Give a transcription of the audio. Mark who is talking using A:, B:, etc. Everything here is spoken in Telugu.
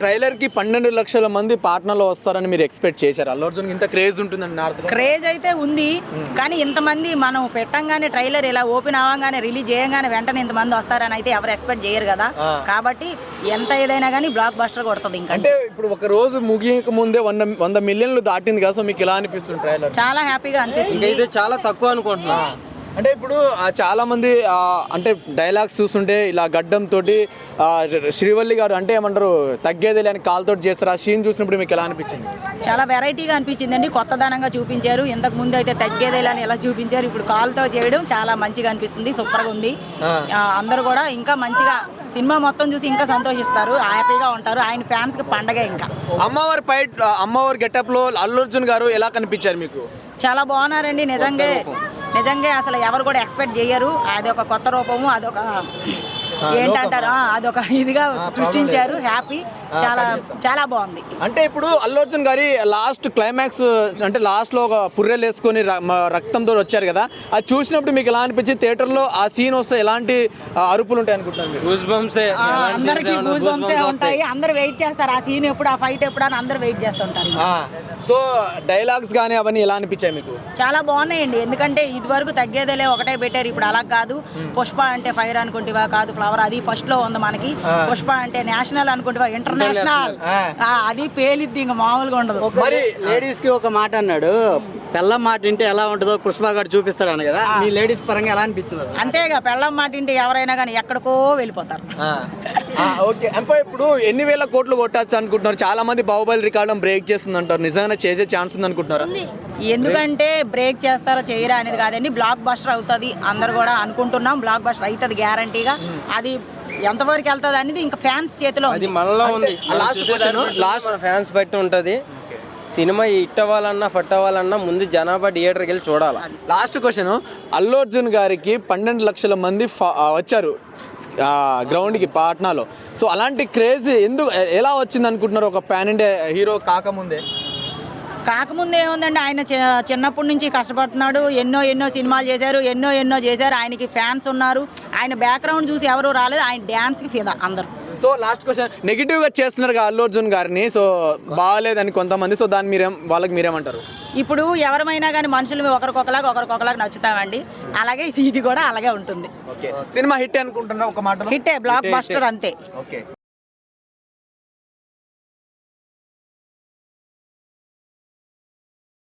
A: ట్రైలర్ కి 12 లక్షల మంది పాట్నాలో వస్తారని మీరు ఎక్స్పెక్ట్ చేశారు? అల్లు అర్జున్ ఇంత క్రేజ్ ఉంటుందని నార్త్ లో?
B: క్రేజ్ అయితే ఉంది, కానీ ఇంతమంది మనం పెట్టంగానే ట్రైలర్ ఇలా ఓపెన్ అవ్వగానే రిలీజ్ చేయగానే వెంటనే ఇంతమంది వస్తారని అయితే ఎవరు ఎక్స్పెక్ట్ చేయరు కదా. కాబట్టి ఎంత ఏదైనా కానీ బ్లాక్ బస్టర్ కొడుతుంది. ఇంకా
A: అంటే ఇప్పుడు ఒక రోజు ముగియక ముందే 100 మిలియన్లు దాటింది కదా, సో మీకు ఎలా అనిపిస్తుంది ట్రైలర్?
B: చాలా హ్యాపీగా అనిపిస్తుంది.
C: ఇది చాలా తక్కువ అనుకుంటున్నా.
A: అంటే ఇప్పుడు చాలా మంది అంటే డైలాగ్స్ చూస్తుంటే ఇలా గడ్డం తోటి శ్రీవల్లి గారు అంటే ఏమంటారు తగ్గేది లేని కాలుతో చేస్తారు. ఆ సీన్ చూసినప్పుడు మీకు ఎలా అనిపించింది?
B: చాలా వెరైటీగా అనిపించిందండి, కొత్తదనంగా చూపించారు. ఇంతకు ముందు అయితే తగ్గేదేలని ఎలా చూపించారు, ఇప్పుడు కాల్తో చేయడం చాలా మంచిగా అనిపిస్తుంది. సూపర్గా ఉంది. అందరూ కూడా ఇంకా మంచిగా సినిమా మొత్తం చూసి ఇంకా సంతోషిస్తారు, హ్యాపీగా ఉంటారు. ఆయన ఫ్యాన్స్ కి పండగ. ఇంకా
A: అమ్మవారి గెటప్ లో అల్లు అర్జున్ గారు ఎలా కనిపించారు మీకు?
B: చాలా బాగున్నారండి. నిజంగా అసలు ఎవరు కూడా ఎక్స్పెక్ట్ చేయరు. అది ఒక కొత్త రూపము, అదొక ఏంటంటారు, అదొక ఇదిగా సృష్టించారు. హ్యాపీ, చాలా చాలా బాగుంది.
A: అంటే ఇప్పుడు అల్లు అర్జున్ గారి లాస్ట్ క్లైమాక్స్ అంటే లాస్ట్ లో ఒక పుర్రెలు వేసుకొని రక్తంతో వచ్చారు కదా, అది చూసినప్పుడు మీకు ఎలా అనిపించింది? థియేటర్ లో ఆ సీన్ వస్తే ఎలాంటి అరుపులు ఉంటాయి అనుకుంటున్నారు మీరు?
B: అందరికి గూస్ బంప్సే ఉంటాయి. అందరు వెయిట్ చేస్తారు ఆ సీన్ ఎప్పుడు, ఆ ఫైట్ ఎప్పుడు అని అందరు వెయిట్ చేస్తుంటారు.
A: సో డైలాగ్స్ కానీ అవన్నీ ఎలా అనిపించాయి మీకు?
B: చాలా బాగున్నాయండి. ఎందుకంటే ఇది వరకు తగ్గేదేలే ఒకటే పెట్టారు, ఇప్పుడు అలా కాదు. పుష్ప అంటే ఫైర్ అనుకుంటేవా, కాదు ఫ్లవర్, అది ఫస్ట్ లో ఉంది మనకి. పుష్ప అంటే నేషనల్ అనుకుంటేవా, ఇంటర్నేషనల్, అది పేలిద్ది, ఇంకా మామూలుగా ఉండదు.
C: మరి లేడీస్ కి ఒక మాట అన్నాడు, పెళ్ళం మాట వింటే ఎలా ఉంటుందో పుష్ప గారు చూపిస్తాడు అని కదా, మీ లేడీస్ పరంగా ఎలా అనిపించింది?
B: అంతేగా, పెళ్ళం మాట వింటే ఎవరైనా కానీ ఎక్కడికో వెళ్ళిపోతారు.
A: ఓకే, అంటే ఇప్పుడు ఎన్ని వేల కోట్లు కొట్టచ్చు అనుకుంటున్నారు? చాలా మంది బాహుబలి రికార్డు బ్రేక్ చేస్తుంది అంటారు, నిజంగా చేసే ఛాన్స్ ఉంది అనుకుంటున్నారా?
B: ఎందుకంటే బ్రేక్ చేస్తారో చేయరా అనేది కాదండి, బ్లాక్ బస్టర్ అవుతుంది అందరు కూడా అనుకుంటున్నాం. బ్లాక్ బస్టర్ అవుతుంది గ్యారంటీగా. అది ఎంతవరకు వెళ్తుంది అనేది ఇంకా ఫ్యాన్స్ చేతిలో
C: అది మనలో ఉంది.
A: లాస్ట్
C: ఫ్యాన్స్ బట్టి ఉంటది. సినిమా హిట్ అవ్వాలన్నా ఫట్ అవ్వాలన్నా ముందు జనాభా థియేటర్కి వెళ్ళి చూడాలి.
A: లాస్ట్ క్వశ్చన్, అల్లు అర్జున్ గారికి 12 లక్షల మంది వచ్చారు గ్రౌండ్కి పాట్నాలో. సో అలాంటి క్రేజ్ ఎలా వచ్చింది అనుకుంటున్నారు ఒక పాన్ ఇండియా హీరో కాకముందే
B: ఏముందండి, ఆయన చిన్నప్పటి నుంచి కష్టపడుతున్నాడు. ఎన్నో సినిమాలు చేశారు, ఎన్నో చేశారు. ఆయనకి ఫ్యాన్స్ ఉన్నారు. ఆయన బ్యాక్గ్రౌండ్ చూసి ఎవరు రాలేదు, ఆయన డ్యాన్స్కి ఫిదా అందరు.
A: సో లాస్ట్ క్వశ్చన్, నెగిటివ్గా చేస్తున్నారు అల్లు అర్జున్ గారిని, సో బాగాలేదని కొంతమంది, సో దాన్ని వాళ్ళకి మీరేమంటారు?
B: ఇప్పుడు ఎవరమైనా కానీ మనుషులు ఒకరికొకలాగా నచ్చుతామండి, అలాగే ఇది కూడా అలాగే ఉంటుంది.
A: సినిమా హిట్ అనుకుంటున్నా ఒక మాట?
B: హిట్టే, బ్లాక్ బస్టర్ అంతే.
A: ఓకే.